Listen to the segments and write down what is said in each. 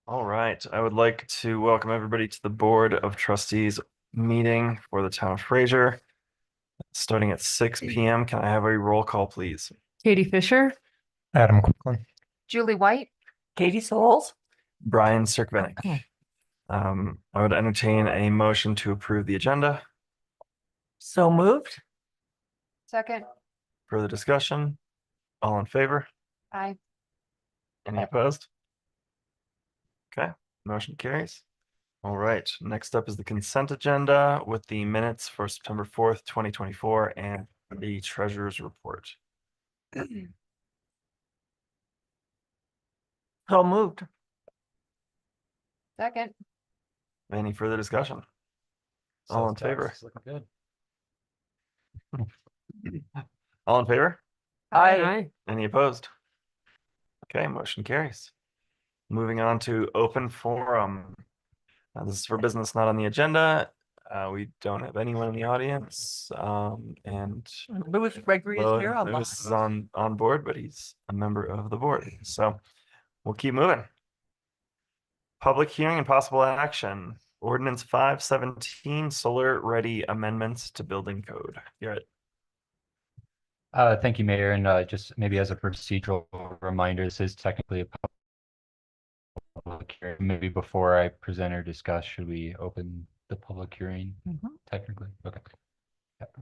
All right, I would like to welcome everybody to the Board of Trustees meeting for the town of Fraser. Starting at 6 p.m. Can I have a roll call, please? Katie Fisher. Adam Quickly. Julie White. Katie Souls. Brian Sirkvenick. I would entertain a motion to approve the agenda. So moved. Second. Further discussion? All in favor? Aye. Any opposed? Okay, motion carries. All right, next up is the consent agenda with the minutes for September 4th, 2024, and the treasurer's report. So moved. Second. Any further discussion? All in favor? Looking good. All in favor? Aye. Any opposed? Okay, motion carries. Moving on to open forum. This is for business not on the agenda. We don't have anyone in the audience. And Louis Gregory is here. Lewis is on board, but he's a member of the board. So we'll keep moving. Public hearing and possible action. Ordinance 517, solar ready amendments to building code. Garrett. Thank you, Mayor. And just maybe as a procedural reminder, this is technically a public hearing. Maybe before I present or discuss, should we open the public hearing technically? Okay. Yep.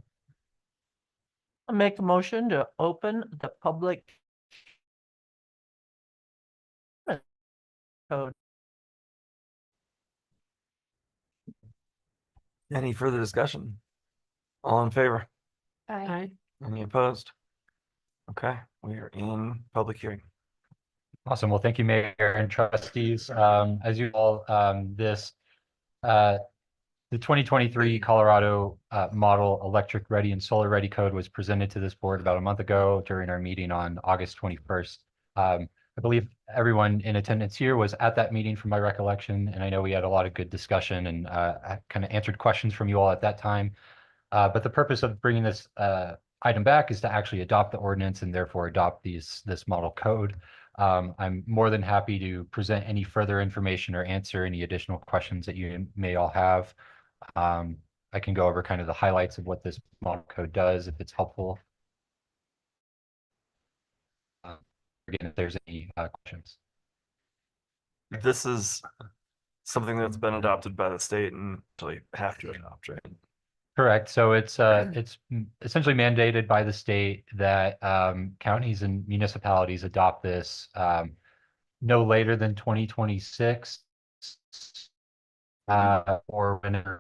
I'll make a motion to open the public code. Any further discussion? All in favor? Aye. Any opposed? Okay, we are in public hearing. Awesome. Well, thank you, Mayor and trustees. As you all, the 2023 Colorado model electric ready and solar ready code was presented to this board about a month ago during our meeting on August 21st. I believe everyone in attendance here was at that meeting from my recollection, and I know we had a lot of good discussion and kind of answered questions from you all at that time. But the purpose of bringing this item back is to actually adopt the ordinance and therefore adopt this model code. I'm more than happy to present any further information or answer any additional questions that you may all have. I can go over kind of the highlights of what this model code does if it's helpful. Again, if there's any questions. This is something that's been adopted by the state and actually have to adopt, right? Correct. So it's essentially mandated by the state that counties and municipalities adopt this no later than 2026 or whenever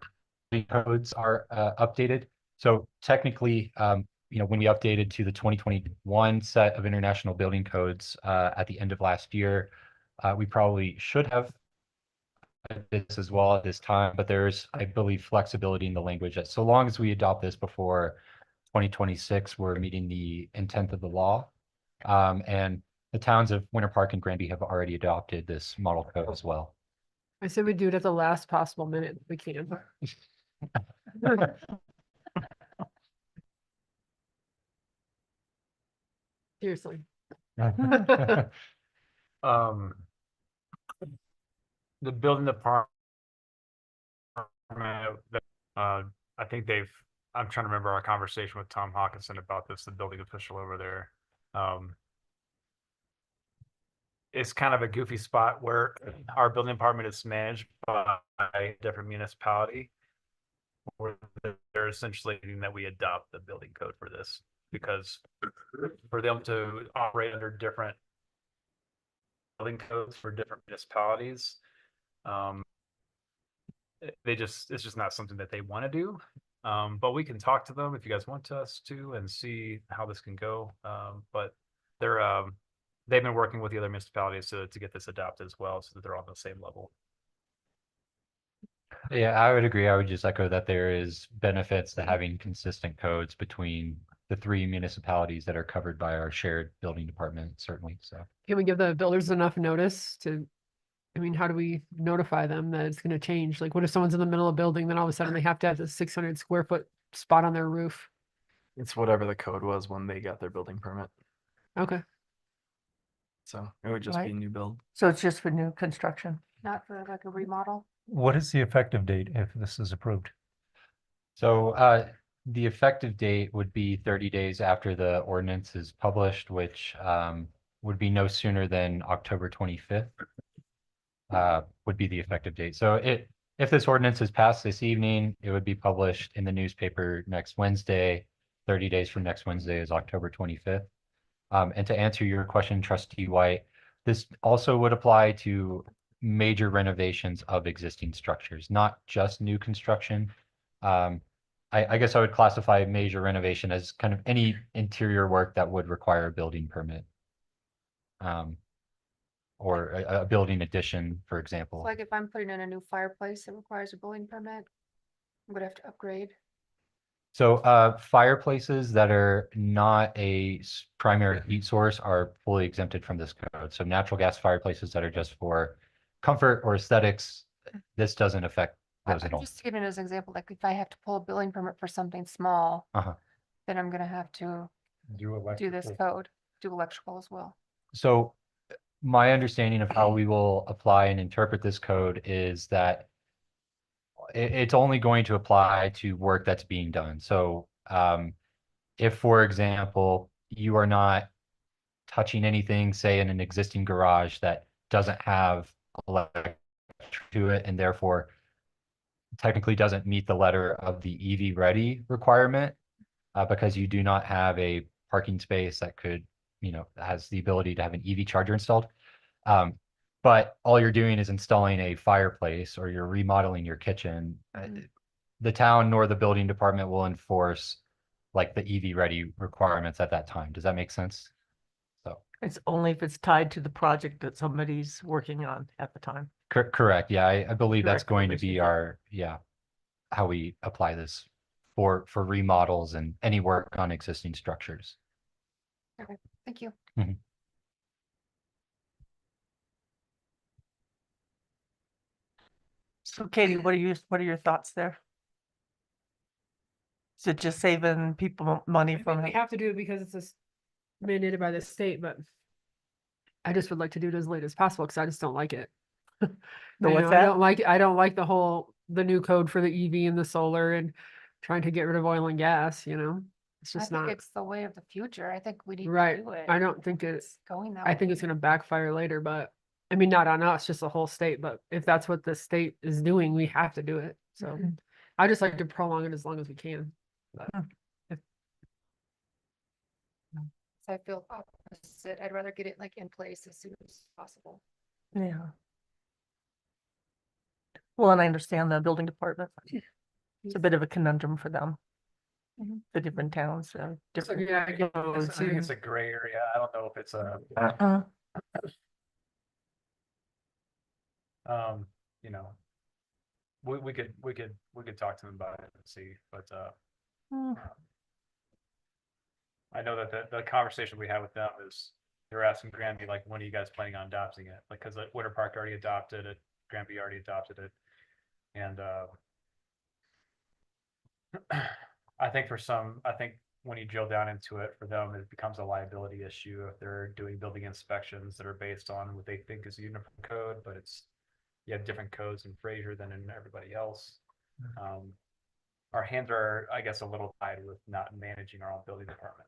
the codes are updated. So technically, when we updated to the 2021 set of international building codes at the end of last year, we probably should have this as well at this time, but there's, I believe, flexibility in the language that so long as we adopt this before 2026, we're meeting the intent of the law. And the towns of Winter Park and Granby have already adopted this model code as well. I said we do it at the last possible minute if we can. Seriously. The building department, I think I'm trying to remember our conversation with Tom Hawkinson about this, the building official over there. It's kind of a goofy spot where our building department is managed by a different municipality, where they're essentially needing that we adopt the building code for this, because for them to operate under different building codes for different municipalities, it's just not something that they want to do. But we can talk to them if you guys want us to and see how this can go. But they've been working with the other municipalities to get this adopted as well, so that they're all on the same level. Yeah, I would agree. I would just echo that there is benefits to having consistent codes between the three municipalities that are covered by our shared building department, certainly. So Can we give the builders enough notice to, how do we notify them that it's gonna change? Like, what if someone's in the middle of a building, then all of a sudden they have to have the 600 square foot spot on their roof? It's whatever the code was when they got their building permit. Okay. So it would just be new build. So it's just for new construction. not for like a remodel? What is the effective date if this is approved? So the effective date would be 30 days after the ordinance is published, which would be no sooner than October 25th. Would be the effective date. So if this ordinance is passed this evening, it would be published in the newspaper next Wednesday. 30 days from next Wednesday is October 25th. And to answer your question, Trustee White, this also would apply to major renovations of existing structures, not just new construction. I guess I would classify major renovation as kind of any interior work that would require a building permit. Or a building addition, for example. Like if I'm putting in a new fireplace that requires a building permit, I'm gonna have to upgrade. So fireplaces that are not a primary heat source are fully exempted from this code. So natural gas fireplaces that are just for comfort or aesthetics, this doesn't affect those at I'm all. just giving it as an example, like if I have to pull a building permit for something small, Uh-huh. then I'm gonna have to do this code, do electrical as well. So my understanding of how we will apply and interpret this code is that it's only going to apply to work that's being done. So if, for example, you are not touching anything, say in an existing garage that doesn't have electric to it and therefore technically doesn't meet the letter of the EV ready requirement, because you do not have a parking space that could, has the ability to have an EV charger installed. But all you're doing is installing a fireplace or you're remodeling your kitchen. The town nor the building department will enforce like the EV ready requirements at that time. Does that make sense? So It's only if it's tied to the project that somebody's working on at the time. correct. Yeah, I believe that's Correct going to be relationship. our, how we apply this for remodels and any work on existing structures. Thank you. So Katie, what are your thoughts there? Is it just saving people money I mean, from we it? have to do it because it's just mandated by the state, but I just would like to do it as late as possible because I just don't like it. The You what's know, that? I don't like the new code for the EV and the solar and trying to get rid of oil and gas, It's I just think not it's the way of the future. I think we need to right. do it. I don't think it's, Going that I way. think it's gonna backfire later, but I mean, not on us, just the whole state, but if that's what the state is doing, we have to do it. So Mhm. I just like to prolong it as long as we can. So I feel opposite. I'd rather get it like in place as soon as possible. Yeah. Well, and I understand the building department. It's a bit of a conundrum for them. Mhm. The different towns, So, different. yeah, I get I those think too. it's a gray area. I don't know if it's a, you know, we could talk to them about it and see, but I know that the conversation we had with them is they're asking Granby, like, when are you guys planning on adopting it? Like, cause Winter Park already adopted it, Granby already adopted it. And I think when you drill down into it, for them, it becomes a liability issue if they're doing building inspections that are based on what they think is a uniform code, but you have different codes in Fraser than in everybody else. Our hands are, I guess, a little tied with not managing our own building department.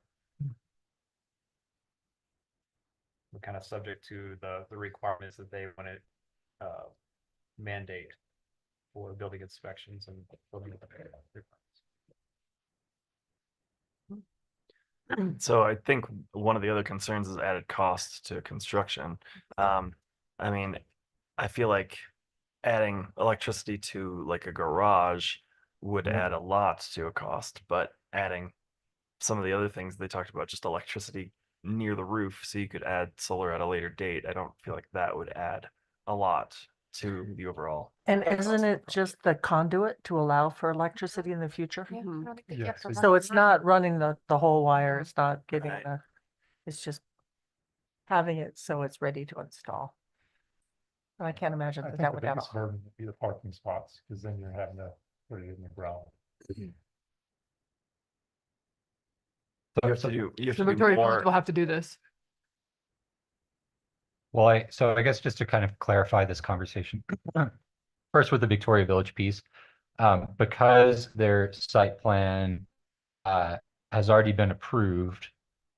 We're kind of subject to the requirements that they want to mandate for building inspections and building requirements. So I think one of the other concerns is added cost to construction. I mean, I feel like adding electricity to like a garage would add a lot to a cost, but adding some of the other things they talked about, just electricity near the roof, so you could add solar at a later date, I don't feel like that would add a lot to the overall. And isn't it just the conduit to allow for electricity in the future? Yeah, I Mhm. don't think that you have to run So it it's through. not running the whole wire, it's not getting Right. it's just having it so it's ready to install. And I can't imagine that that would have. burden would be the parking spots, because then you're having to put it in the ground. You have to So do Victoria Village more. will have to do this. Well, so I guess just to kind of clarify this conversation, first with the Victoria Village piece, because their site plan has already been approved,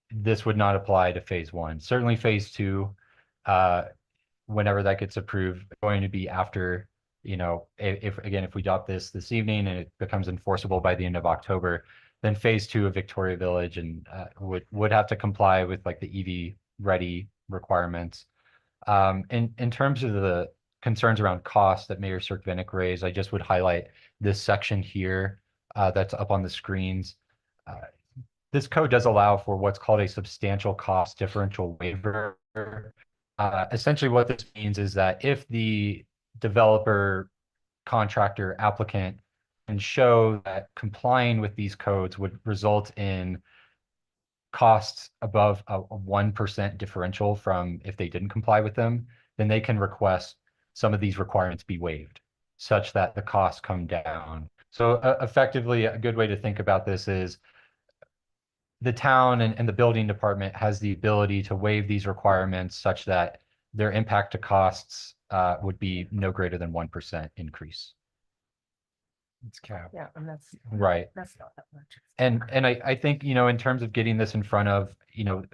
this would not apply to phase one. Certainly phase two, whenever that gets approved, going to be after, you know, if again, if we adopt this evening and it becomes enforceable by the end of October, then phase two of Victoria Village and would have to comply with like the EV ready requirements. In terms of the concerns around cost that Mayor Cirkvenick raised, I just would highlight this section here that's up on the screens. This code does allow for what's called a substantial cost differential waiver. Essentially what this means is that if the developer, contractor, applicant can show that complying with these codes would result in costs above a 1% differential from if they didn't comply with them, then they can request some of these requirements be waived such that the costs come down. So effectively, a good way to think about this is the town and the building department has the ability to waive these requirements such that their impact to costs would be no greater than 1% increase. It's capped. Yeah, and Right. that's not that much. And I think, you know, in terms of getting this in front of, you know,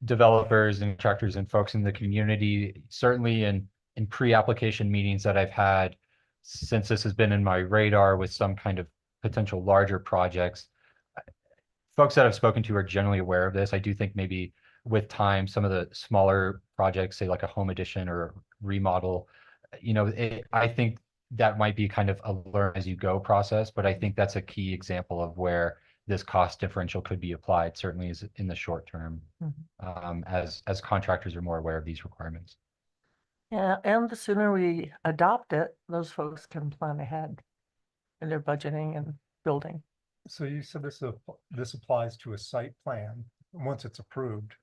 developers and contractors and folks in the community, certainly in pre-application meetings that I've had since this has been in my radar with some kind of potential larger projects, folks that I've spoken to are generally aware of this. I do think maybe with time, some of the smaller projects, say like a home addition or remodel, you know, I think that might be kind of a learn as you go process, but I think that's a key example of where this cost differential could be applied, certainly is in the short term, as contractors are more aware of these requirements. Yeah, and the sooner we adopt it, those folks can plan ahead in their budgeting and building. So you said this applies to a site plan, once it's approved.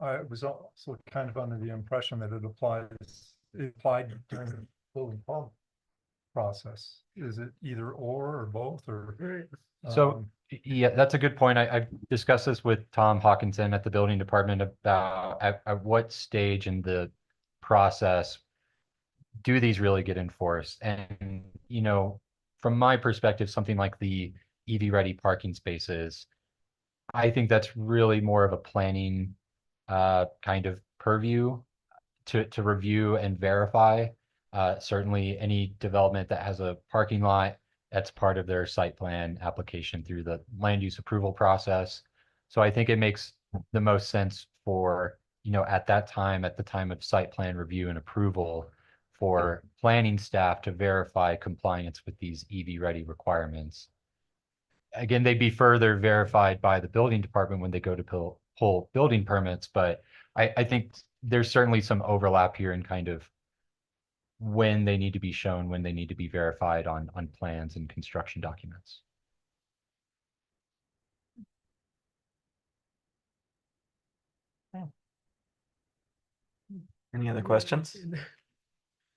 I was also kind of under the impression that it applied during the building permit process. Is it either or both or? So, yeah, that's a good point. I've discussed this with Tom Hawkinson at the building department about at what stage in the process do these really get enforced? And, you know, from my perspective, something like the EV ready parking spaces, I think that's really more of a planning kind of purview to review and verify. Certainly any development that has a parking lot, that's part of their site plan application through the land use approval process. So I think it makes the most sense for, you know, at that time, at the time of site plan review and approval, for planning staff to verify compliance with these EV ready requirements. Again, they'd be further verified by the building department when they go to pull building permits, but I think there's certainly some overlap here in kind of when they need to be shown, when they need to be verified on plans and construction documents. Any other questions,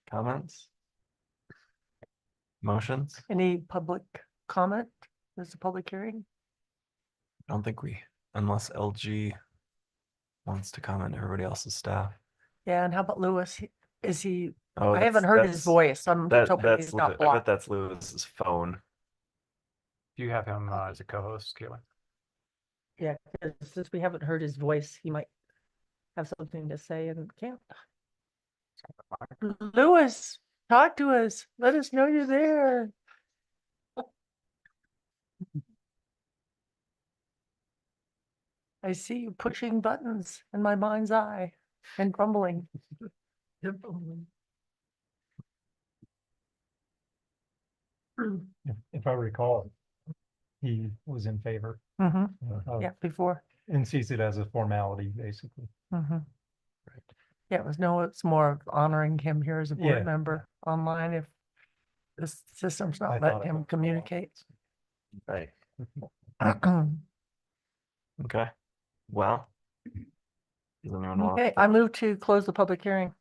comments? Motions? Any public comment? There's a public hearing? I don't think unless LG wants to comment, everybody else's staff. Yeah, and how about Lewis? Is he, Oh, I haven't heard his voice. I'm just hoping he's not I bet blocked. that's Lewis's phone. Do you have him as a co-host, Caitlin? Yeah, 'cause since we haven't heard his voice, he might have something to say and can't. Lewis, talk to us. Let us know you're there. I see you pushing buttons in my mind's eye and grumbling. If I recall, he was in favor. Hmm. of- Yeah, before. And sees it as a formality, basically. Hmm. Yeah, it's more of honoring him here as a Yeah. board member online if this system's I not thought letting it him was- communicate. Right. Okay. Well. Does anyone want? Okay, I move to close the public hearing.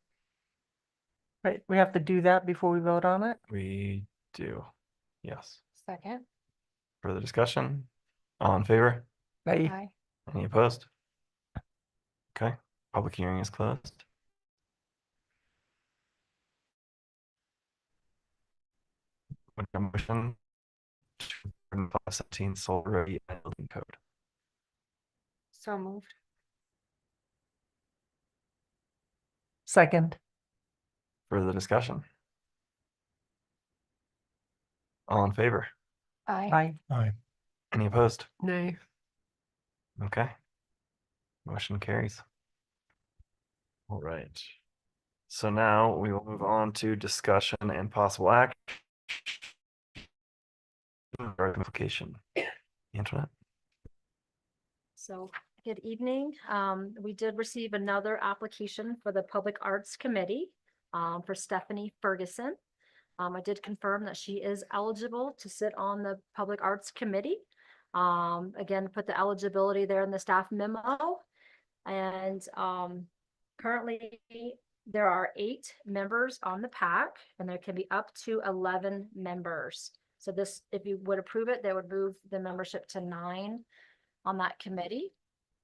Right, we have to do that before we vote on it? We do. Yes. Second. Further discussion? All in favor? Right, Aye. Any opposed? Okay, public hearing is closed. With a motion to approve 517 solar ready and building code. So moved. Second, Further discussion? All in favor? Aye. I, Any opposed? Nay. Okay. Motion carries. All right. So now we will move on to discussion and possible action. Application. Antoinette? So, good evening. We did receive another application for the Public Arts Committee for Stephanie Ferguson. I did confirm that she is eligible to sit on the Public Arts Committee. Again, put the eligibility there in the staff memo. And currently, there are 8 members on the PAC, and there can be up to 11 members. So this, if you would approve it, they would move the membership to 9 on that committee.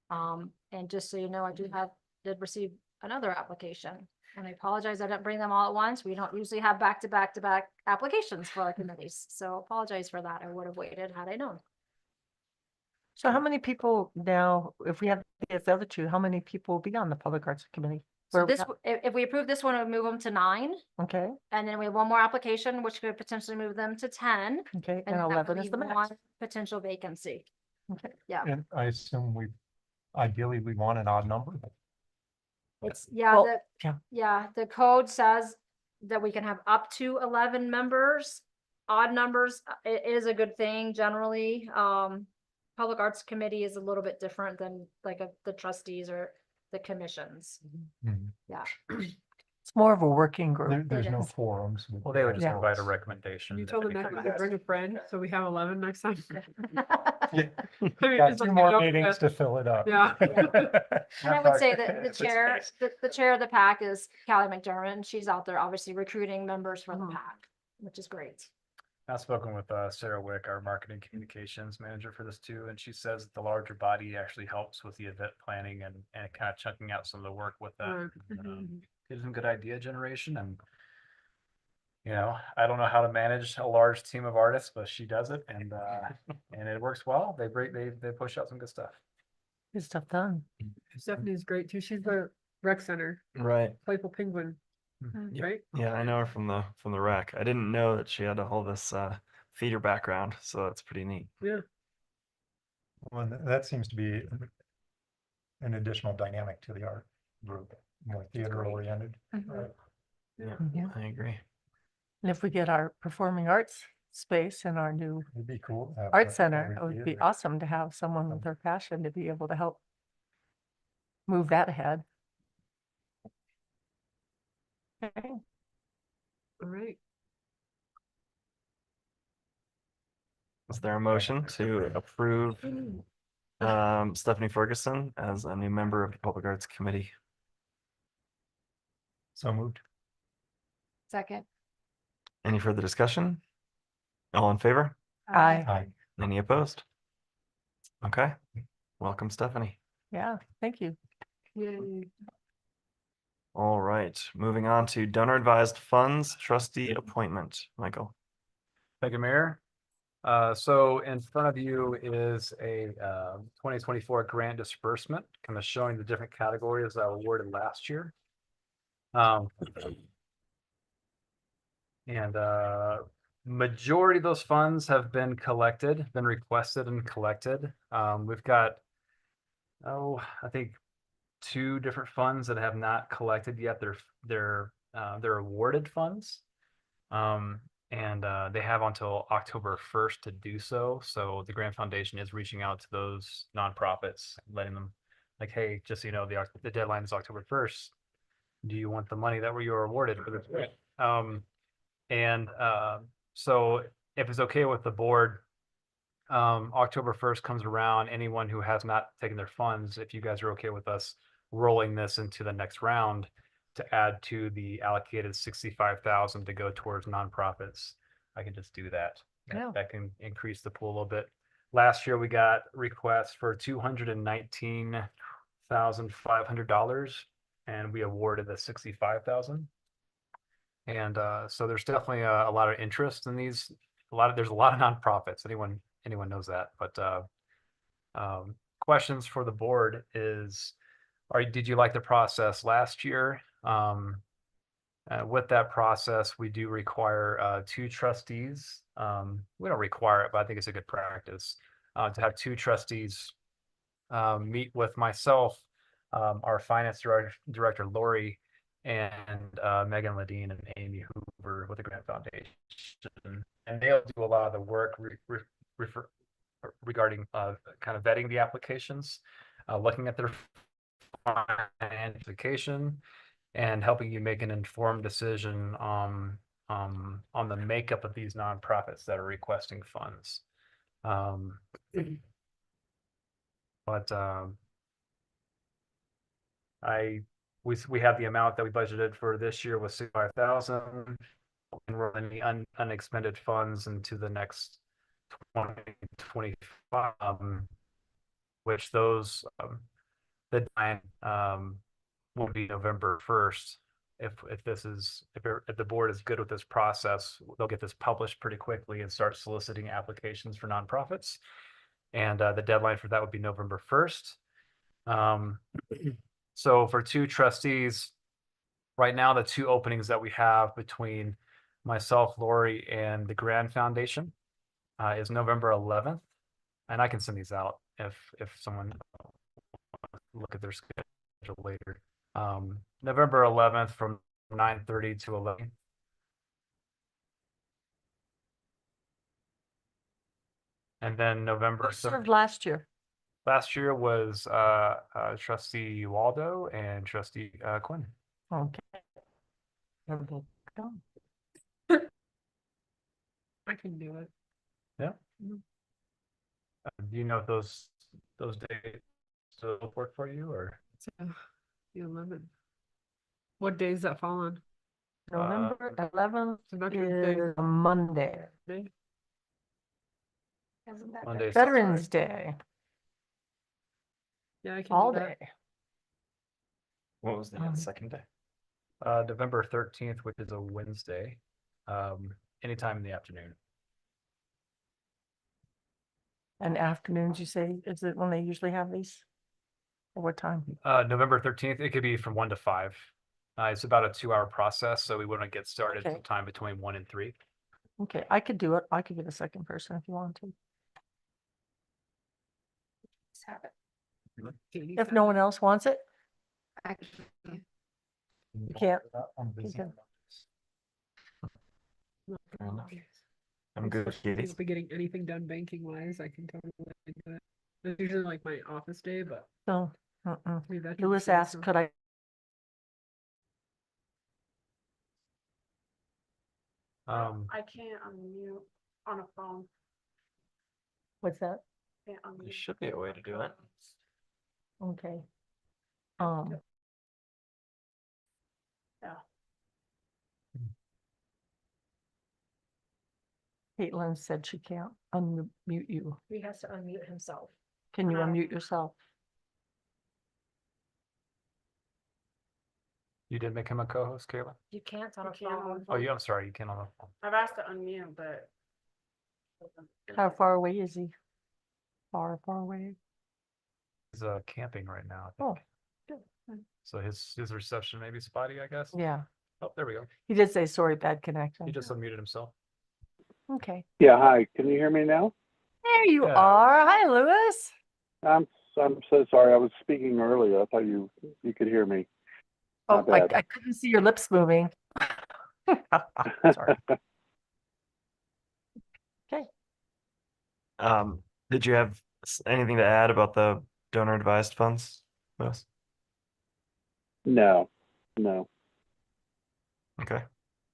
And just so you know, I did receive another application. And I apologize, I didn't bring them all at once. We don't usually have back-to-back applications for our committees. So apologize for that. I would have waited had I known. so how many people now, if we have the other two, how many people will be on the Public Arts Committee? So Where we this, at? if we approve this one, it would move them to 9. Okay, And then we have one more application, which could potentially move them to 10. okay, And and that would 11 is leave the max. one potential vacancy. Okay. Yeah, And I assume ideally we want an odd number. it's, yeah, Well, the, yeah. the code says that we can have up to 11 members. Odd numbers, it is a good thing generally. Public Arts Committee is a little bit different than like the trustees or the commissions. Mhm. Yeah. It's more of a working group. There's no is. forums. Well, they would just Yeah. provide a recommendation. You that told them we next could time to pass. bring a friend, so we have 11 next time. Yeah. I mean, Got just 2 like more joke meetings with- to fill it up. Yeah. And I would say that the chair, the chair of the PAC is Callie McDermott. She's out there obviously recruiting members for the Mhm. PAC, which is great. I've spoken with Sarah Wick, our marketing communications manager for this too, and she says that the larger body actually helps with the event planning and kind of chunking out some of the work with that. Right. And, Mhm. gives them good idea generation and I don't know how to manage a large team of artists, but she does it and it works well. They push out some good stuff. Good stuff done. Stephanie's great too. She's the rec center, Right. Playful Penguin, Yep. right? Yeah, I know her from the rec. I didn't know that she had all this theater background, so that's pretty neat. Yeah. Well, and that seems to be an additional dynamic to the art group, more theater oriented. Mhm. Yeah, Mhm. I agree. And if we get our performing arts space in our new It'd be cool. to have art a center, every it would be theater. awesome to have someone with their passion to be able to help move that ahead. Okay, All right. Is there a motion to approve Stephanie Ferguson as a new member of the Public Arts Committee? So moved. Second. Any further discussion? All in favor? Aye. Aye. Any opposed? Okay, welcome Stephanie. Yeah, thank you. Yay. All right, moving on to donor advised funds trustee appointment. Michael. Thank you, Mayor. So in front of you is a 2024 grant disbursement, kind of showing the different categories that were awarded last year. And majority of those funds have been collected, been requested and collected. We've got, I think 2 different funds that have not collected yet. They're awarded funds. And they have until October 1st to do so. So the Grant Foundation is reaching out to those nonprofits, letting them like, hey, just so you know, the deadline is October 1st. Do you want the money that you were awarded for this grant? So if it's okay with the board, October 1st comes around, anyone who has not taken their funds, if you guys are okay with us rolling this into the next round to add to the allocated 65,000 to go towards nonprofits, I can just do that. Yeah. That can increase the pool a little bit. Last year, we got requests for $219,500 and we awarded the 65,000. And so there's definitely a lot of interest in these. There's a lot of nonprofits. Anyone knows that. But questions for the board is, did you like the process last year? With that process, we do require 2 trustees. We don't require it, but I think it's a good practice to have 2 trustees meet with myself, our finance director, Lori, and Megan Ladine and Amy Hoover with the Grant Foundation. And they'll do a lot of the work regarding kind of vetting the applications, looking at their application, and helping you make an informed decision on the makeup of these nonprofits that are requesting funds. But we have the amount that we budgeted for this year was 65,000, and we're in the unexpended funds into the next 2025, which those the deadline will be November 1st. If the board is good with this process, they'll get this published pretty quickly and start soliciting applications for nonprofits. And the deadline for that would be November 1st. So for 2 trustees, right now, the 2 openings that we have between myself, Lori, and the Grand Foundation is November 11th. And I can send these out if someone look at their schedule later. November 11th from 9:30 to 11. And then November Who served 3rd. last year? Last year was trustee Waldo and trustee Quinn. Okay. Everybody gone. I can do it. Yeah. Mhm. Do you know if those dates still work for you, or? It's the 11th. What days that fall on? November 11th It's Veterans Day. is a Monday, Day? Isn't that Mondays. Veterans Day, Yeah, I can all do that. day. What was the Um, second day? November 13th, which is a Wednesday, anytime in the afternoon. And afternoons, you say, is it when they usually have these? Or what time? November 13th, it could be from 1 to 5. It's about a 2-hour process, so we wouldn't get started Okay. sometime between 1 and 3. Okay, I could do it. I could be the second person if you want to. Let's have it. If no one else wants it, I you can't. I'm You busy. can- Fair enough. I'm good, Katie. If we getting anything done banking wise, I can totally do it. It's usually like my office day, but So, maybe Veterans Lewis Day, asked, so- could I? I can't unmute on a phone. What's that? Can't There unmute. should be a way to do it. Okay. Yeah. Caitlin said she can't unmute you. He has to unmute himself. Can you Um, unmute yourself? You did make him a co-host, Kayla? You can't on You a can't on phone. Oh, yeah, I'm sorry, you can't on the phone. I've asked to unmute, but. How far away is he? Far away? He's camping right now, I Oh, think. good. So his reception may be spotty, I guess. Yeah, Oh, there we go. he did say, sorry, bad connection. He just unmuted himself. Okay. Yeah, hi. Can you hear me now? There you Yeah. are. Hi, Lewis. I'm so sorry. I was speaking earlier. I thought you could hear me. Oh, My bad. I couldn't see your lips moving. Sorry. Did you have anything to add about the donor advised funds, Lewis? No. Okay,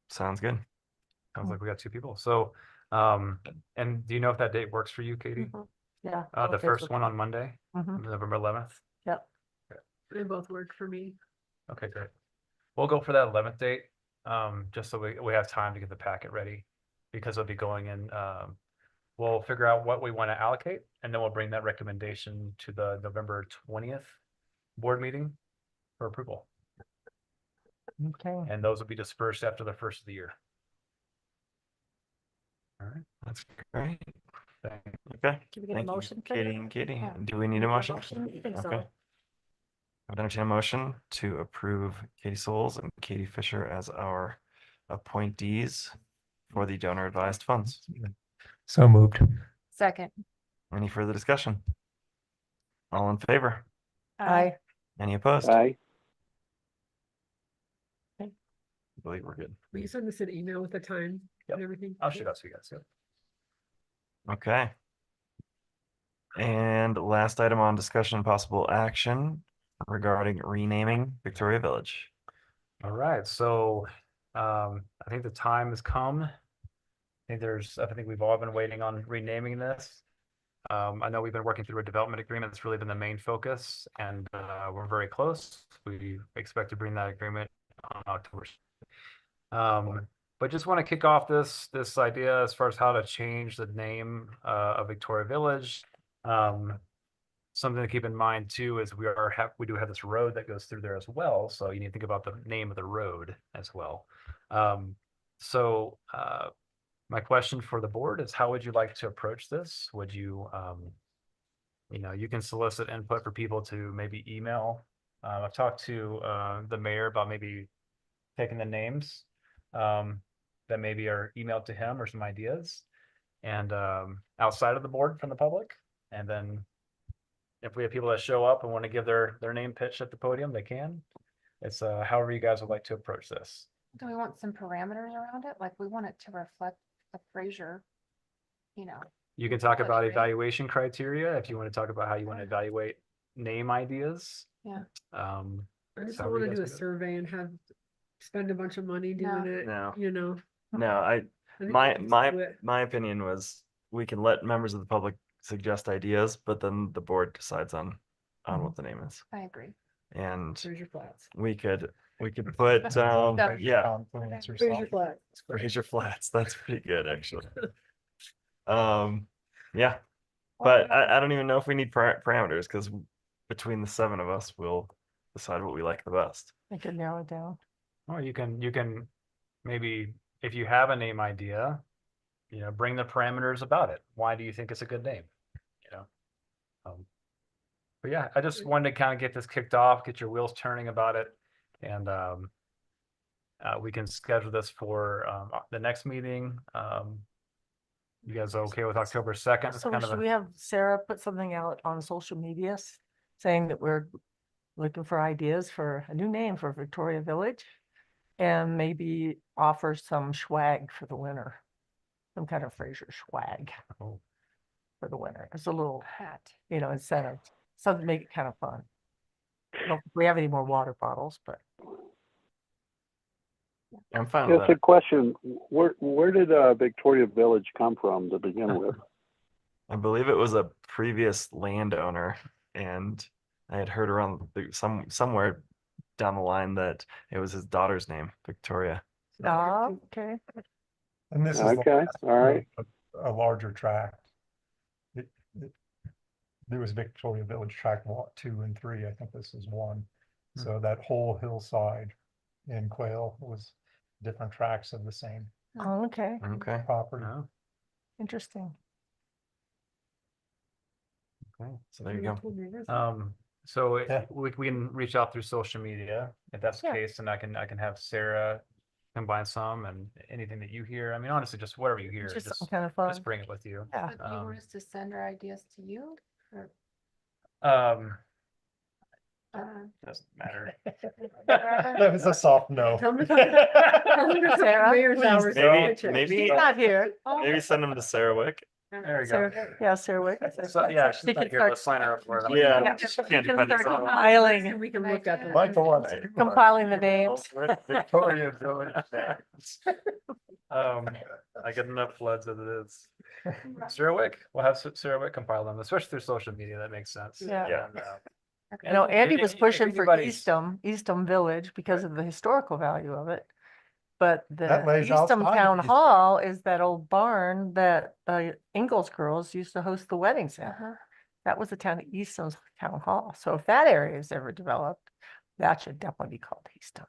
sounds good. Sounds like we got 2 people. So, and do you know if that date works for you, Katie? Mhm. Yeah. The okay, first so- one on Monday, Mhm. November 11th? Yep. They both work for me. Okay, great. We'll go for that 11th date, just so we have time to get the packet ready, because we'll be going in, we'll figure out what we want to allocate, and then we'll bring that recommendation to the November 20th board meeting for approval. Okay. and those will be dispersed after the first of the year. All right, That's great. thank Okay. Can we get a Thank you, motion for Katie that? and Katie. Yeah. Do we need a Need a motion? motion? I think so. Okay. I would entertain a motion to approve Katie Souls and Katie Fisher as our appointees for the donor advised funds. So moved. Second. Any further discussion? All in favor? I, Any opposed? Aye. I believe we're good. Will you send us an email with the time Yep. and everything? I'll shoot out to you guys. Yep. Okay. And last item on discussion and possible action regarding renaming Victoria Village. All right, so I think the time has come. I think we've all been waiting on renaming this. I know we've been working through a development agreement. That's really been the main focus, and we're very close. We expect to bring that agreement on October. But just want to kick off this idea as far as how to change the name of Victoria Village. Something to keep in mind too is we do have this road that goes through there as well, so you need to think about the name of the road as well. My question for the board is, how would you like to approach this? Would you, you can solicit input for people to maybe email. I've talked to the mayor about maybe taking the names that maybe are emailed to him or some ideas, and outside of the board from the public, and then if we have people that show up and want to give their name pitch at the podium, they can. It's however you guys would like to approach this. Do we want some parameters around it? Like we want it to reflect the Fraser, You can talk That's about great. evaluation criteria if you want to talk about how you want to evaluate name ideas. Yeah. I just So don't you want to guys do a would do it. survey and spend a bunch of money No. doing it, No. I No, think my we can my do it. my opinion was we can let members of the public suggest ideas, but then the board decides on what the name is. I agree. And Fraser Flats. we could put yeah, Fraser Flats. Fraser Flats. That's pretty good actually. Yeah, but I don't even know if we need parameters because between the 7 of us, we'll decide what we like the best. I could narrow it down. Or you can maybe, if you have a name idea, bring the parameters about it. Why do you think it's a good name? But yeah, I just wanted to kind of get this kicked off, get your wheels turning about it, and we can schedule this for the next meeting. You guys are okay with October 2nd? It's So kind of should a- we have Sarah put something out on social media saying that we're looking for ideas for a new name for Victoria Village? And maybe offer some swag for the winter, some kind of Fraser swag Oh. for the winter. It's a little, Hat. incentive, something to make it kind of fun. I don't think we have any more water bottles, but I'm fine with Just a that. question, where did Victoria Village come from to begin with? I believe it was a previous landowner, and I had heard around somewhere down the line that it was his daughter's name, Victoria. okay. And this is Okay, all right. a larger tract. There was Victoria Village Tract 2 and 3. I think this is 1. So that whole hillside in Quail was different tracts of the same Oh, okay, Okay. property. Oh, interesting. okay. So there you go. So Yeah. we can reach out through social media if that's the Yeah. case, and I can have Sarah combine some and anything that you hear. I mean, honestly, just whatever you hear, Just just something kind of fun. bring it with you. Yeah. But do you want us to send our ideas to you? Or, Doesn't matter. That was a soft no. Tell them to come to Sarah, mayor's please hours. Maybe Check. maybe She's not here. maybe send them to Sarah Wick. There you go. Sarah, yeah, Sarah Wick. So, yeah, she's She not can here. start- Let's sign her up for it. Yeah. Yeah, she she can't can defend start herself. compiling, And we can look at them. Michael wants. compiling the names. Victoria Village. I get enough floods as it is. Sarah Wick, we'll have Sarah Wick compile them, especially through social media. That makes sense. Yeah. And, Andy was if pushing for anybody's- Eastham Village because of the historical value of it. But the That lays Eastham outside Town Eastham. Hall is that old barn that Ingalls girls used to host the weddings in. That was the town of Eastham's Town Hall. So if that area is ever developed, that should definitely be called Eastham.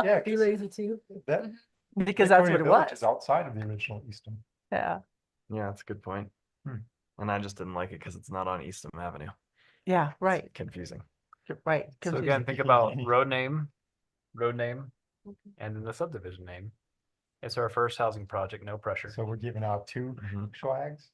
Yeah, Be lazy too. that. Because that's Victoria what it Village was. is outside of the original Eastham. Yeah, Yeah, that's a good point. Hmm. And I just didn't like it because it's not on Eastham Avenue. yeah, It's right, confusing. right. So confusing. again, think about road name, and then the subdivision name. It's our first housing project, no pressure. So we're giving out two Mhm. swags.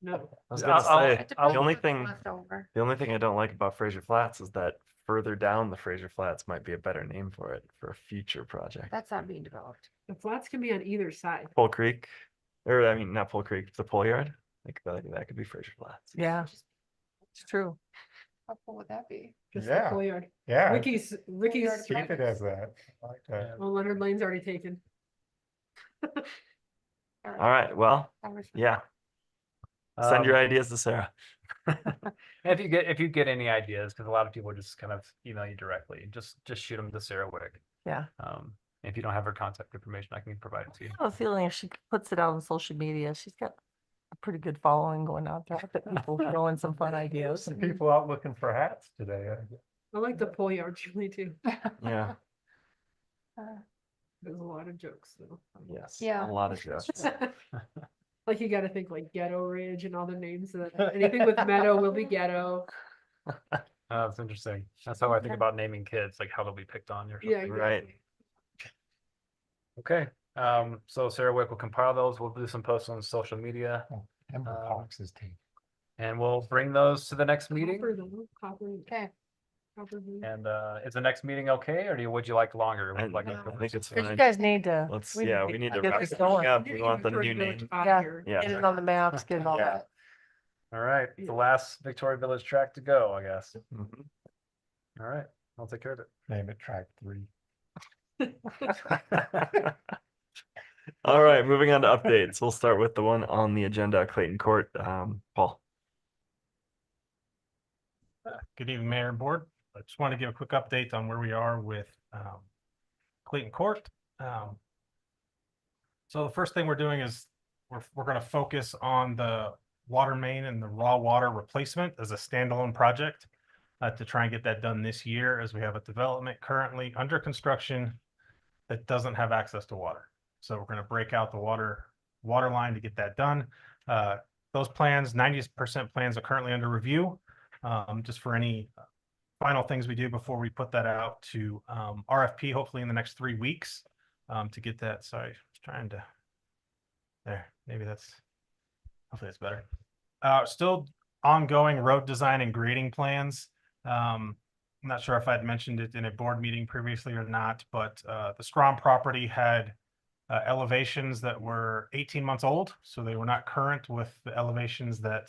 No, I was I'll- gonna I'll- say, It the depends only what's thing, left over. the only thing I don't like about Fraser Flats is that further down the Fraser Flats might be a better name for it for a future project. That's not being developed. the flats can be on either side. Pole Creek, or I mean, not Pole Creek, the Pole Yard. Like that could be Fraser Flats. Yeah, it's true. How cool would that be? Just the Yeah. full yard. Yeah. Ricky's Keep it as that. I like that. well, Leonard Lane's already taken. All right. Well, yeah. Send your ideas to Sarah. If you get any ideas, because a lot of people just kind of email you directly, just shoot them to Sarah Wick. Yeah. If you don't have her contact information, I can provide it to you. I have a feeling if she puts it out on social media, she's got a pretty good following going out there. That people throwing some fun ideas. Some people out looking for hats today. I like the pole yard chili too. Yeah. There's a lot of jokes though. Yes. Yeah. A lot of jokes. Like you gotta think like Ghetto Ridge and all the names that anything with meadow will be ghetto. That's interesting. That's how I think about naming kids, like how they'll be picked on or something. Yeah, Right. exactly. Okay. So Sarah Wick will compile those. We'll do some posts on social media, Ember Cox's tape. and we'll bring those to the next meeting. Copper though, copper. Okay. Copper blue. And is the next meeting okay, or would you like longer? Would you like I a- think it's Because you fine. guys need to. Let's, we yeah, need we need to get wrap this this going. up. We want the new name. Yeah. Yeah. Get it on the maps, get it all Yeah. that. All right, the last Victoria Village track to go, I guess. Mhm. All right, I'll take care of it. Name it track 3. All right, moving on to updates. We'll start with the one on the agenda, Clayton Court. Paul. Good evening, Mayor and Board. I just want to give a quick update on where we are with Clayton Court. So the first thing we're doing is we're going to focus on the water main and the raw water replacement as a standalone project to try and get that done this year, as we have a development currently under construction that doesn't have access to water. So we're going to break out the water line to get that done. Those plans, 90% plans are currently under review. Just for any final things we do before we put that out to RFP, hopefully in the next 3 weeks to get that. Sorry, I was trying to, there, maybe that's, hopefully that's better. Still ongoing road design and grading plans. I'm not sure if I'd mentioned it in a board meeting previously or not, but the Strom property had elevations that were 18 months old. So they were not current with the elevations that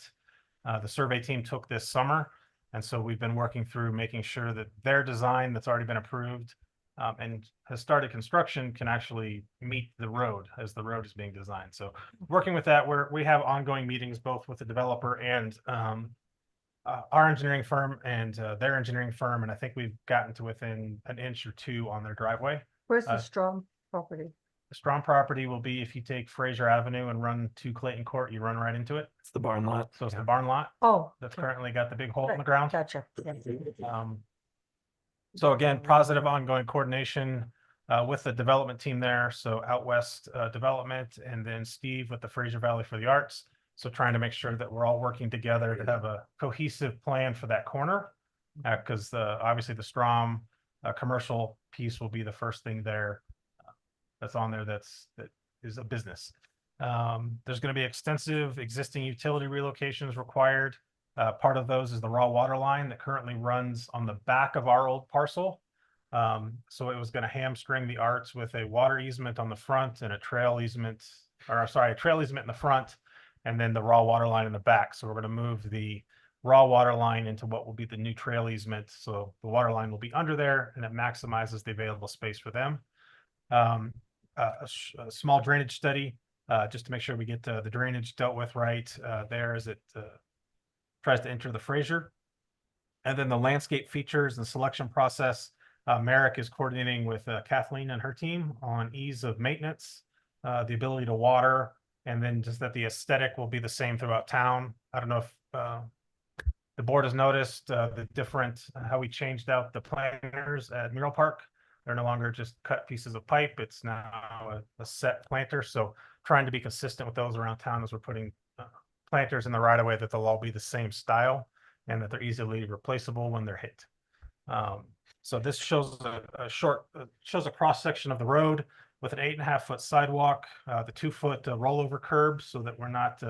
the survey team took this summer. And so we've been working through making sure that their design that's already been approved and has started construction can actually meet the road as the road is being designed. So working with that, we have ongoing meetings both with the developer and our engineering firm and their engineering firm. And I think we've gotten to within an inch or two on their driveway. Where's the Strom property? The Strom property will be if you take Fraser Avenue and run to Clayton Court, you run right into it. It's the barn lot. So it's the barn lot Oh, that's currently got the big hole in the ground. gotcha. Yeah. So again, positive ongoing coordination with the development team there. So Out West Development and then Steve with the Fraser Valley for the Arts. So trying to make sure that we're all working together to have a cohesive plan for that corner. Because obviously the Strom commercial piece will be the first thing there that's on there that is a business. There's going to be extensive existing utility relocations required. Part of those is the raw water line that currently runs on the back of our old parcel. So it was going to hamstring the Arts with a water easement on the front and a trail easement, or sorry, a trail easement in the front, and then the raw water line in the back. So we're going to move the raw water line into what will be the new trail easement. So the water line will be under there and it maximizes the available space for them. A small drainage study just to make sure we get the drainage dealt with right there as it tries to enter the Fraser. And then the landscape features and selection process. Merrick is coordinating with Kathleen and her team on ease of maintenance, the ability to water, and then just that the aesthetic will be the same throughout town. I don't know if the board has noticed the different, how we changed out the planters at Mural Park. They're no longer just cut pieces of pipe. It's now a set planter. So trying to be consistent with those around town as we're putting planters in the right of way, that they'll all be the same style and that they're easily replaceable when they're hit. So this shows shows a cross section of the road with an 8.5 foot sidewalk, the 2 foot rollover curb, so that we're not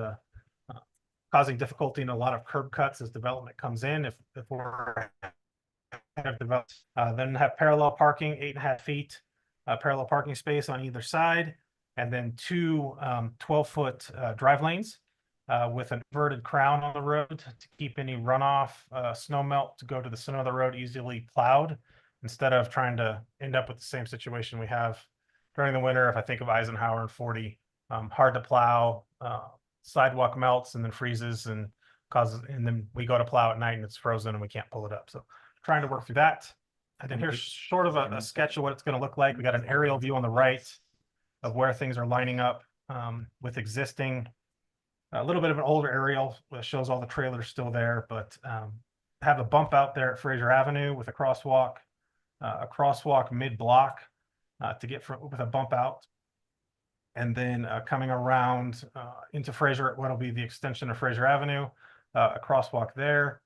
causing difficulty in a lot of curb cuts as development comes in. If we're developed, then have parallel parking, 8.5 feet, parallel parking space on either side, and then two 12-foot drive lanes with an inverted crown on the road to keep any runoff, snow melt to go to the center of the road easily plowed, instead of trying to end up with the same situation we have during the winter. If I think of Eisenhower and 40, hard to plow, sidewalk melts and then freezes and causes, and then we go to plow at night and it's frozen and we can't pull it up. So trying to work through that. And then here's sort of a sketch of what it's going to look like. We got an aerial view on the right of where things are lining up with existing. A little bit of an older aerial that shows all the trailers still there, but have a bump out there at Fraser Avenue with a crosswalk mid-block to get with a bump out. And then coming around into Fraser, what'll be the extension of Fraser Avenue, a crosswalk there.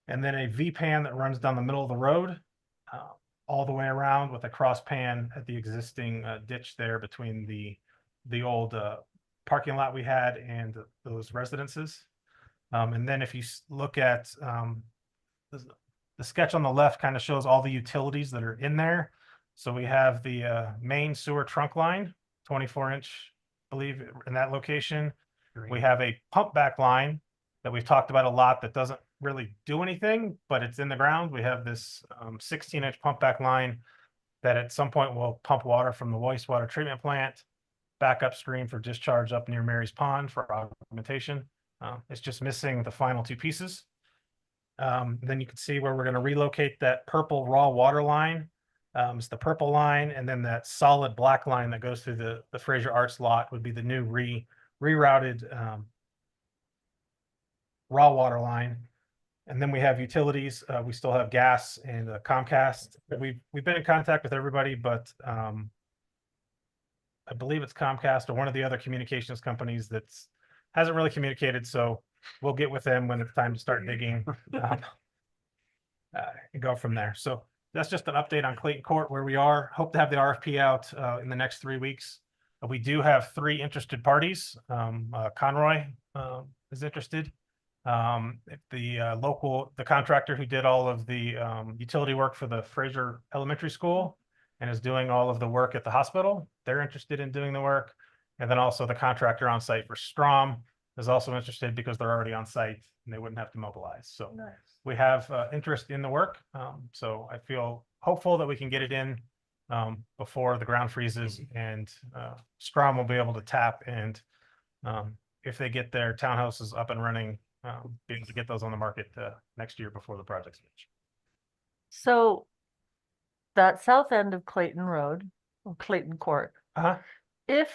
And then a V-pan that runs down the middle of the road, all the way around with a cross pan at the existing ditch there between the old parking lot we had and those residences. And then if you look at the sketch on the left, kind of shows all the utilities that are in there. So we have the main sewer trunk line, 24-inch, I believe, in that location. We have a pump back line that we've talked about a lot that doesn't really do anything, but it's in the ground. We have this 16-inch pump back line that at some point will pump water from the wastewater treatment plant back upstream for discharge up near Mary's Pond for augmentation. It's just missing the final two pieces. Then you can see where we're going to relocate that purple raw water line. It's the purple line, and then that solid black line that goes through the Fraser Arts lot would be the new rerouted raw water line. And then we have utilities. We still have gas and Comcast. We've been in contact with everybody, but I believe it's Comcast or one of the other communications companies that's hasn't really communicated. So we'll get with them when it's time to start digging and go from there. So that's just an update on Clayton Court where we are. Hope to have the RFP out in the next 3 weeks. We do have 3 interested parties. Conroy is interested. The contractor who did all of the utility work for the Fraser Elementary School and is doing all of the work at the hospital, they're interested in doing the work. And then also the contractor on site for Strom is also interested because they're already on site and they wouldn't have to mobilize. So nice. We have interest in the work. So I feel hopeful that we can get it in before the ground freezes, and Strom will be able to tap, and if they get their townhouses up and running, be able to get those on the market next year before the project's finished. So that south end of Clayton Road, or Clayton Court, if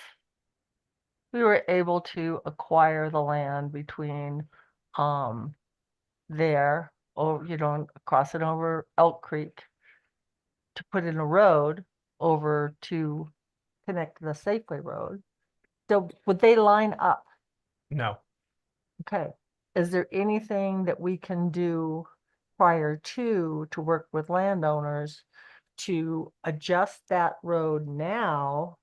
we were able to acquire the land between there, or crossing over Elk Creek to put in a road over to connect to the Safeway Road, so would they line up? No. Okay. Is there anything that we can do prior to work with landowners to adjust that road now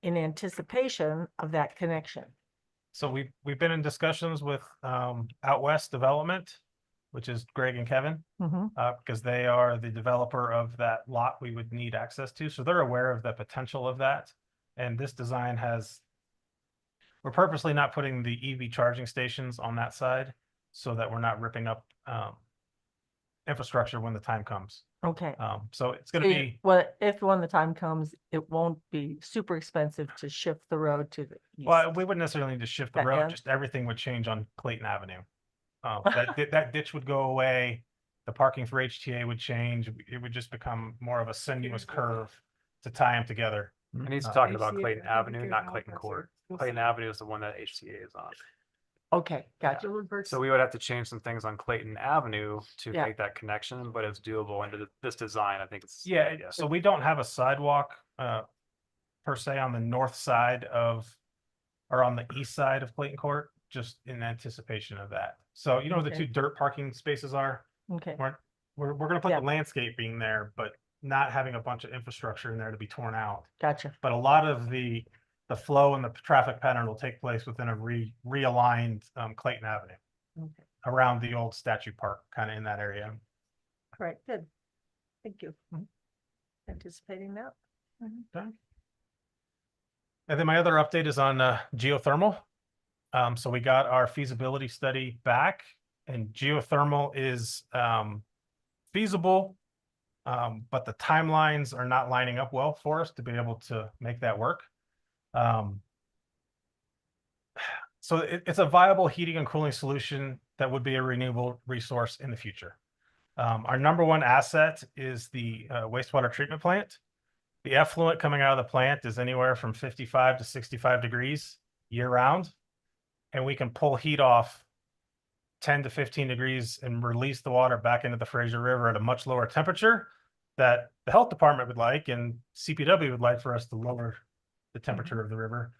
in anticipation of that connection? So we've been in discussions with Out West Development, which is Greg and Kevin, because they are the developer of that lot we would need access to. So they're aware of the potential of that. And this design we're purposely not putting the EV charging stations on that side so that we're not ripping up infrastructure when the time comes. Okay. So it's going to be. Well, when the time comes, it won't be super expensive to shift the road to the east. Well, we wouldn't necessarily need to shift the That road, end? just everything would change on Clayton Avenue. That ditch would go away. The parking for HTA would change. It would just become more of a sinuous curve to tie them together. And he's talking about HCA, Clayton I think Avenue, you're not not Clayton Fraser. Court. Clayton Avenue is the one that HCA is on. Okay, gotcha. Someone first. So we would have to change some things on Clayton Avenue to Yeah. make that connection, but it's doable under this design. I think it's. Yeah, so we don't have a sidewalk per se on the north side of, or on the east side of Clayton Court, just in anticipation of that. So you know where the Okay. two dirt parking spaces are? Okay, We're gonna put Yeah. the landscaping there, but not having a bunch of infrastructure in there to be torn out. gotcha. But a lot of the flow and the traffic pattern will take place within a realigned Clayton Avenue Okay, around the old statue park, kind of in that area. all right, good. Thank you. Anticipating that. And then my other update is on geothermal. So we got our feasibility study back, and geothermal is feasible, but the timelines are not lining up well for us to be able to make that work. So it's a viable heating and cooling solution that would be a renewable resource in the future. Our number one asset is the wastewater treatment plant. The effluent coming out of the plant is anywhere from 55 to 65 degrees year round. And we can pull heat off 10 to 15 degrees and release the water back into the Fraser River at a much lower temperature that the health department would like and CPW would like for us to lower the temperature of the river.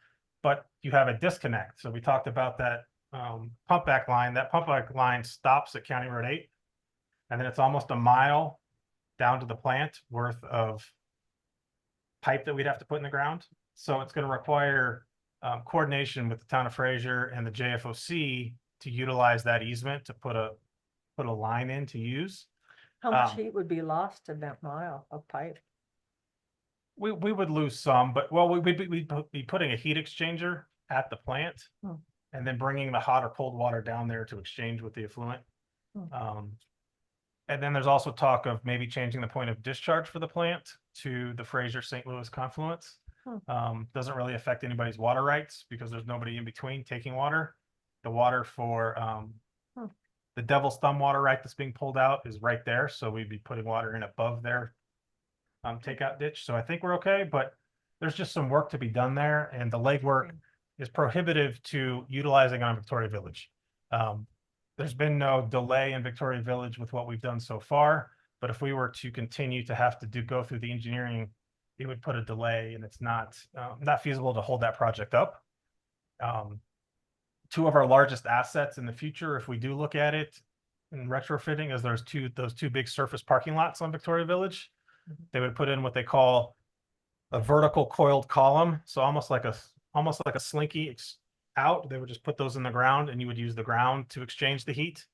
But you have a disconnect. So we talked about that pump back line. That pump back line stops at County Road 8. And then it's almost a mile down to the plant worth of pipe that we'd have to put in the ground. So it's going to require coordination with the town of Fraser and the JFOC to utilize that easement to put a line in to use. How much heat would be lost in that mile of pipe? We would lose some, but well, we'd be putting a heat exchanger at the plant and then bringing the hot or cold water down there to exchange with the effluent. And then there's also talk of maybe changing the point of discharge for the plant to the Fraser St. Louis confluence. Doesn't really affect anybody's water rights because there's nobody in between taking water. The water for the Devil's Thumb water right that's being pulled out is right there. So we'd be putting water in above their takeout ditch. So I think we're okay, but there's just some work to be done there. And the legwork is prohibitive to utilizing on Victoria Village. There's been no delay in Victoria Village with what we've done so far, but if we were to continue to have to go through the engineering, it would put a delay, and it's not feasible to hold that project up. Two of our largest assets in the future, if we do look at it in retrofitting, is those two big surface parking lots on Victoria Village. They would put in what they call a vertical coiled column, so almost like a slinky out. They would just put those in the ground, and you would use the ground to exchange the heat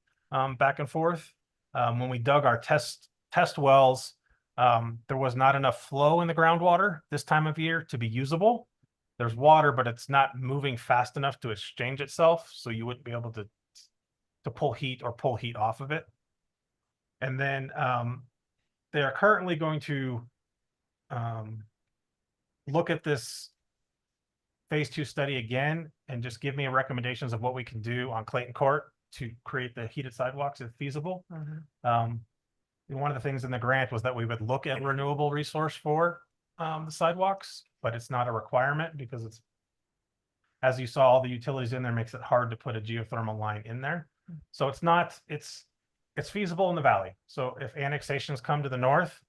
back and forth. When we dug our test wells, there was not enough flow in the groundwater this time of year to be usable. There's water, but it's not moving fast enough to exchange itself, so you wouldn't be able to pull heat off of it. And then they are currently going to look at this phase 2 study again and just give me recommendations of what we can do on Clayton Court to create the heated sidewalks if feasible. And one of the things in the grant was that we would look at renewable resource for the sidewalks, but it's not a requirement because it's, as you saw, all the utilities in there makes it hard to put a geothermal line in there. So it's feasible in the valley. So if annexations come to the north,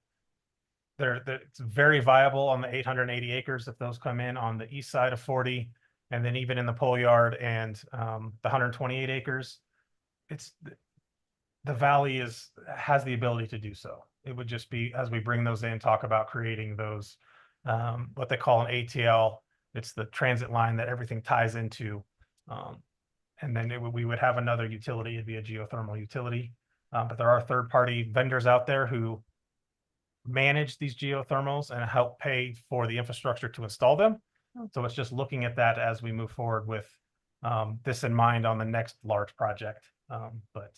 it's very viable on the 880 acres if those come in on the east side of 40, and then even in the pole yard and the 128 acres, the valley has the ability to do so. It would just be, as we bring those in, talk about creating those what they call an ATL. It's the transit line that everything ties into, and then we would have another utility. It'd be a geothermal utility, but there are third-party vendors out there who manage these geothermals and help pay for the infrastructure to install them. So it's just looking at that as we move forward with this in mind on the next large project. But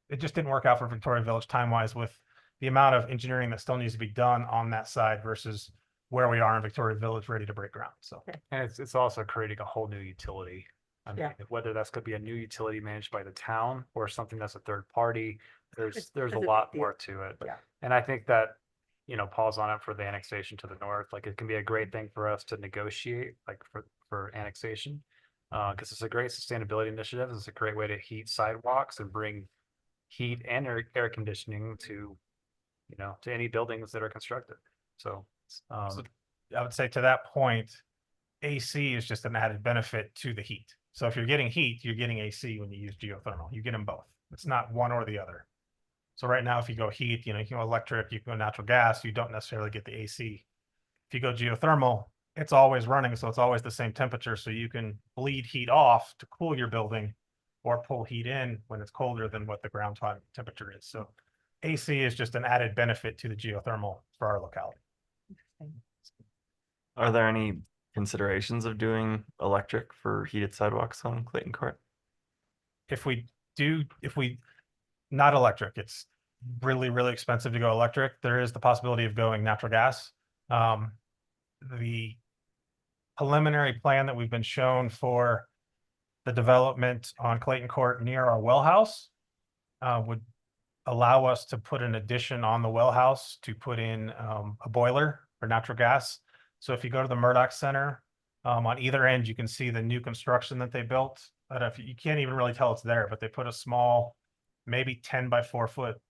it just didn't work out for Victoria Village time-wise with the amount of engineering that still needs to be done on that side versus where we are in Victoria Village ready to break ground. So And it's also creating a whole new utility. I mean, Yeah. whether that's going to be a new utility managed by the town or something that's a third party, there's It's a a big lot deal. more to it. Yeah. And I think that, Paul's on it for the annexation to the north. Like, it can be a great thing for us to negotiate, like for annexation. Because it's a great sustainability initiative. It's a great way to heat sidewalks and bring heat and air conditioning to, to any buildings that are constructed. So, So I would say to that point, AC is just an added benefit to the heat. So if you're getting heat, you're getting AC when you use geothermal. You get them both. It's not one or the other. So right now, if you go heat, you can go electric, you can go natural gas, you don't necessarily get the AC. If you go geothermal, it's always running, so it's always the same temperature. So you can bleed heat off to cool your building or pull heat in when it's colder than what the ground temperature is. So AC is just an added benefit to the geothermal for our locality. Are there any considerations of doing electric for heated sidewalks on Clayton Court? If we not electric, it's really, really expensive to go electric. There is the possibility of going natural gas. The preliminary plan that we've been shown for the development on Clayton Court near our well house would allow us to put an addition on the well house to put in a boiler for natural gas. So if you go to the Murdoch Center, on either end, you can see the new construction that they built. But if you can't even really tell it's there, but they put a small, maybe 10 by 4 foot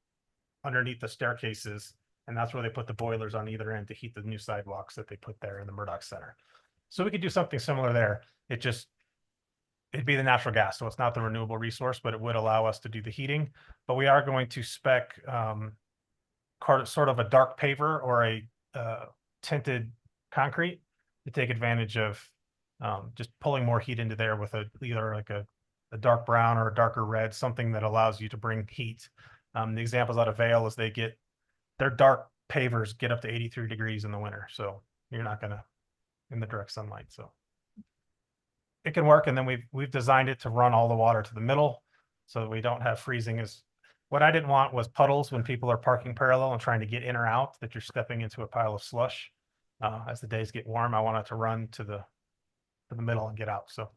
underneath the staircases. And that's where they put the boilers on either end to heat the new sidewalks that they put there in the Murdoch Center. So we could do something similar there. It'd be the natural gas. So it's not the renewable resource, but it would allow us to do the heating. But we are going to spec sort of a dark paver or a tinted concrete to take advantage of just pulling more heat into there with either like a dark brown or a darker red, something that allows you to bring heat. The examples out of Vale is their dark pavers get up to 83 degrees in the winter. So you're not gonna in the direct sunlight. So it can work. And then we've designed it to run all the water to the middle so that we don't have freezing. What I didn't want was puddles when people are parking parallel and trying to get in or out, that you're stepping into a pile of slush. As the days get warm, I want it to run to the middle and get out. So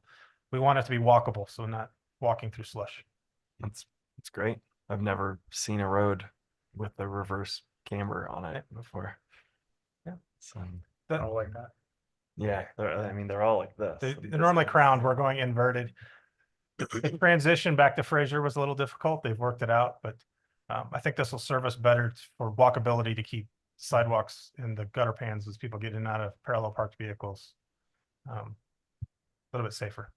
we want it to be walkable, so not walking through slush. It's great. I've never seen a road with a reverse camber on it before. Yeah. I don't like that. Yeah, they're all like this. They're normally crowned. We're going inverted. The transition back to Fraser was a little difficult. They've worked it out, but I think this will serve us better for walkability to keep sidewalks in the gutter pans as people get in and out of parallel parked vehicles. A little bit safer.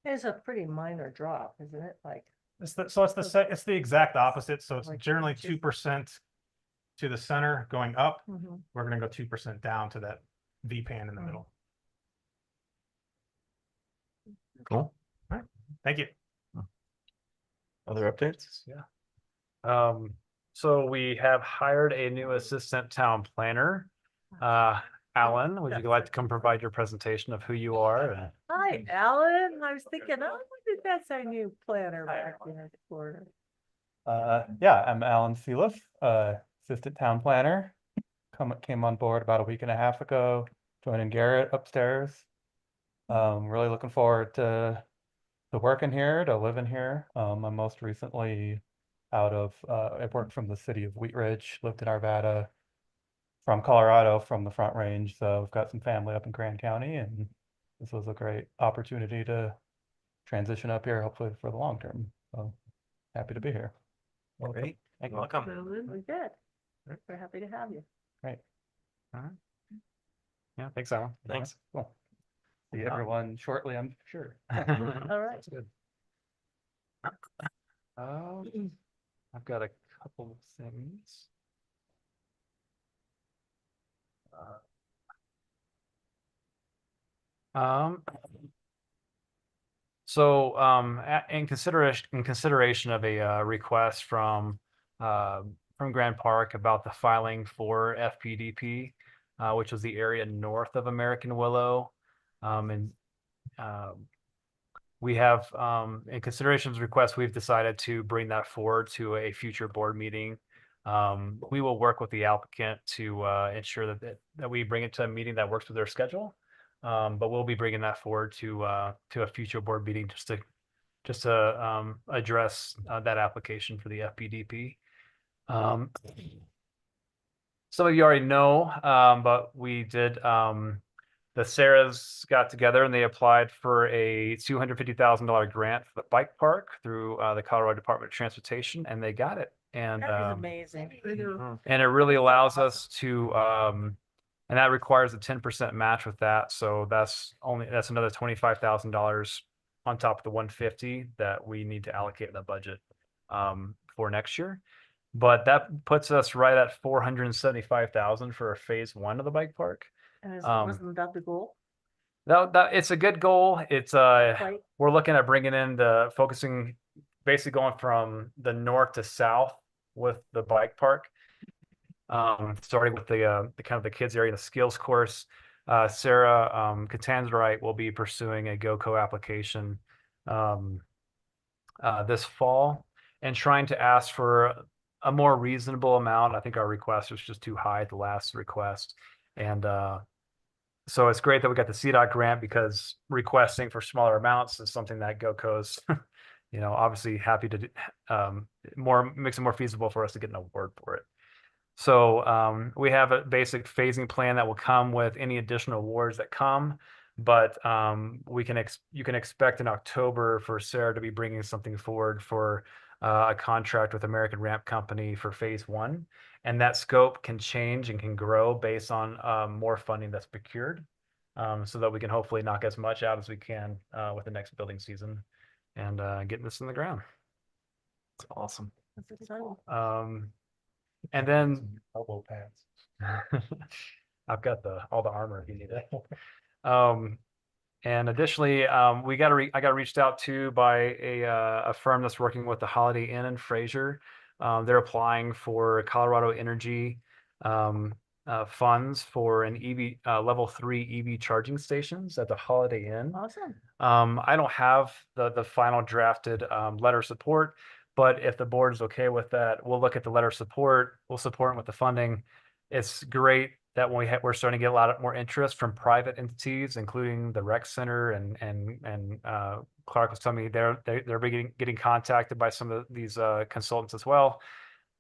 It's a pretty minor drop, isn't it? Like, It's the exact opposite. So it's Like generally inches. 2% to the center going up. mhm. We're going to go 2% down to that V pan in the middle. Cool. Thank you. Other updates? Yeah. So we have hired a new assistant town planner. Alan, would you like to come provide your presentation of who you are? and- Hi, Alan. I was thinking, oh, that's our new planner back in the corner. Yeah, I'm Alan Sealiff, Assistant Town Planner. Came on board about a week and a half ago, joining Garrett upstairs. Really looking forward to working here, to living here. I'm most recently I've worked from the city of Wheat Ridge, lived in Arvada, from Colorado, from the Front Range. So I've got some family up in Grand County, and this was a great opportunity to transition up here, hopefully for the long term. So happy to be here. Great. Thank you. Welcome. We're good. We're happy to have you. Great. Yeah, thanks, Alan. Thanks. Cool. See everyone shortly, I'm sure. All right. That's good. I've got a couple of things. In consideration of a request from Grand Park about the filing for FPDP, which was the area north of American Willow, we have, in consideration of the request, we've decided to bring that forward to a future board meeting. We will work with the applicant to ensure that we bring it to a meeting that works with their schedule. But we'll be bringing that forward to a future board meeting just to address that application for the FPDP. Some of you already know, but we did the Sarahs got together and they applied for a $250,000 grant for the bike park through the Colorado Department of Transportation, and they got it. And That is amazing. and it really allows us to and that requires a 10% match with that. So that's another $25,000 on top of the 150 that we need to allocate in the budget for next year. But that puts us right at 475,000 for phase 1 of the bike park. And wasn't that the goal? That it's a good goal. It's Right. we're looking at bringing in focusing, basically going from the north to south with the bike park. Starting with the kind of the kids area, the skills course. Sarah Catanzarite will be pursuing a GoCo application this fall and trying to ask for a more reasonable amount. I think our request was just too high at the last request. And so it's great that we got the CDOT grant, because requesting for smaller amounts is something that GoCo's, obviously happy to do, makes it more feasible for us to get an award for it. So we have a basic phasing plan that will come with any additional awards that come, but you can expect in October for Sarah to be bringing something forward for a contract with American Ramp Company for phase 1, and that scope can change and can grow based on more funding that's procured, so that we can hopefully knock as much out as we can with the next building season and getting this in the ground. It's awesome. That's exciting. And then Elbow pads. I've got all the armor if you need it. And additionally, I got reached out to by a firm that's working with the Holiday Inn in Fraser. They're applying for Colorado Energy funds for an EV level 3 EV charging stations at the Holiday Inn. Awesome. I don't have the final drafted letter of support, but if the board is okay with that, we'll look at the letter of support. We'll support them with the funding. It's great that we're starting to get a lot more interest from private entities, including the rec center, and Clark was telling me they're getting contacted by some of these consultants as well.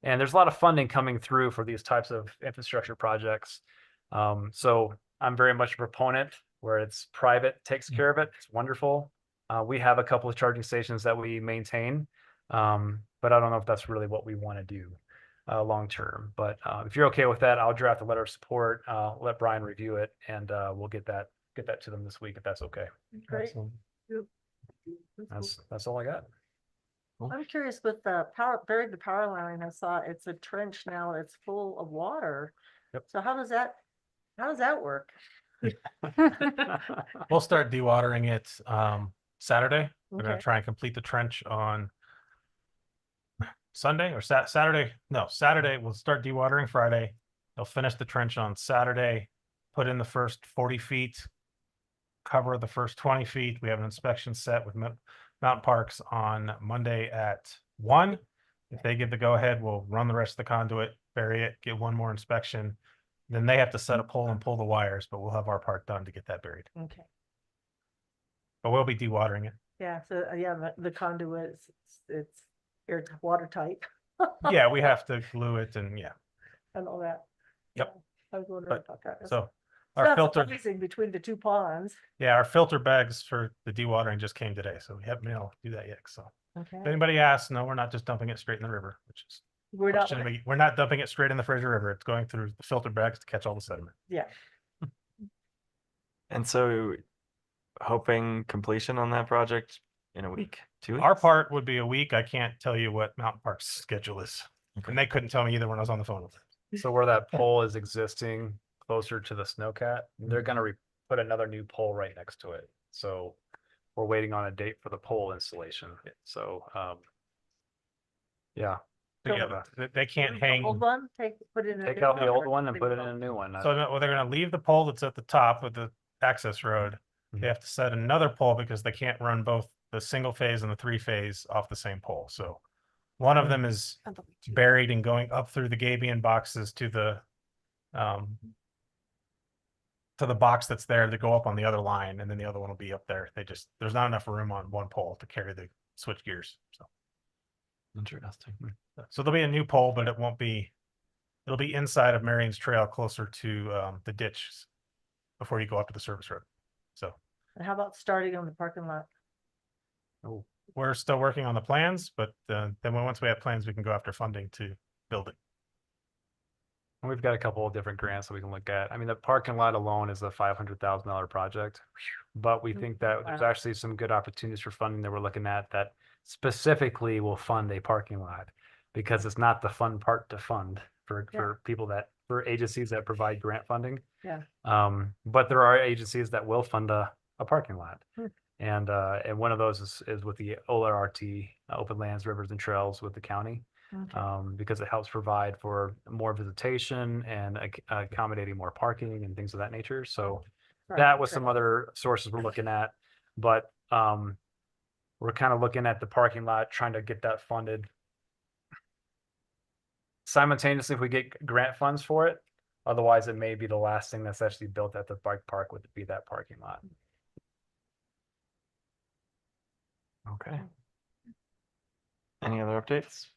And there's a lot of funding coming through for these types of infrastructure projects. So I'm very much a proponent where it's private takes care of it. It's wonderful. We have a couple of charging stations that we maintain, but I don't know if that's really what we want to do long term. But if you're okay with that, I'll draft a letter of support. Let Brian review it, and we'll get that to them this week if that's okay. Great. That's all I got. I'm curious with the buried the power line. I saw it's a trench now. It's full of water. Yep. So how does that work? We'll start dewatering it Saturday. We're gonna Okay. try and complete the trench on Sunday or Saturday. No, Saturday. We'll start dewatering Friday. They'll finish the trench on Saturday, put in the first 40 feet, cover the first 20 feet. We have an inspection set with Mountain Parks on Monday at 1. If they give the go ahead, we'll run the rest of the conduit, bury it, get one more inspection. Then they have to set a pole and pull the wires, but we'll have our part done to get that buried. Okay. But we'll be dewatering it. Yeah. So yeah, the conduit it's watertight Yeah, we have to glue it and yeah. and all that. Yep. I was wondering But about that. so That's our filter, amazing between the two ponds. yeah, our filter bags for the dewatering just came today, so we haven't been able to do that yet. So Okay. if anybody asks, no, we're not just dumping it straight in the river, which is We're not. we're not dumping it straight in the Fraser River. It's going through the filter bags to catch all the sediment. Yeah. And so hoping completion on that project in a week, 2 weeks? Our part would be a week. I can't tell you what Mountain Park's schedule is. Okay. And they couldn't tell me either when I was on the phone with them. So where that pole is existing closer to the snowcat, they're gonna put another new pole right next to it. So we're waiting on a date for the pole installation. So yeah. But yeah, they can't hang. Old one, put in. Take out the old one and put it in a new one. So no, well, they're gonna leave the pole that's at the top of the access road. They have to set another pole because they can't run both the single phase and the 3-phase off the same pole. So one of them is buried and going up through the gabion boxes to the box that's there to go up on the other line, and then the other one will be up there. There's not enough room on one pole to carry the switch gears. So Interesting. there'll be a new pole, but it'll be inside of Marion's Trail, closer to the ditch before you go up to the service road. So And how about starting on the parking lot? we're still working on the plans, but once we have plans, we can go after funding to build it. And we've got a couple of different grants that we can look at. I mean, the parking lot alone is a $500,000 project. But we think that there's Wow. actually some good opportunities for funding that we're looking at that specifically will fund a parking lot. Because it's not the fun part to fund for people for agencies that provide grant funding. Yeah. But there are agencies that will fund a parking lot. Hmm. And one of those is with the OLRT, Open Lands, Rivers and Trails with the county. Okay. Because it helps provide for more visitation and accommodating more parking and things of that nature. So Right, that was some right. other sources we're looking at, but we're kind of looking at the parking lot, trying to get that funded. Simultaneously, if we get grant funds for it, otherwise it may be the last thing that's actually built at the bike park would be that parking lot. Okay. Any other updates?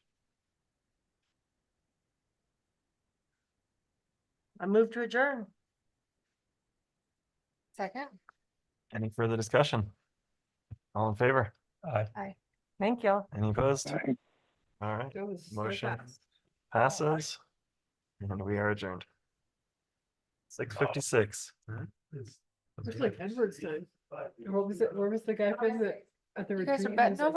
I move to adjourn. Second. Any further discussion? All in favor? Thank you. Any opposed? Right. All right, That was so motion fast. passes. And we are adjourned. 6:56. It's like Edward's time. What was it? Where was the guy from at the You guys are retreat? betting He was like,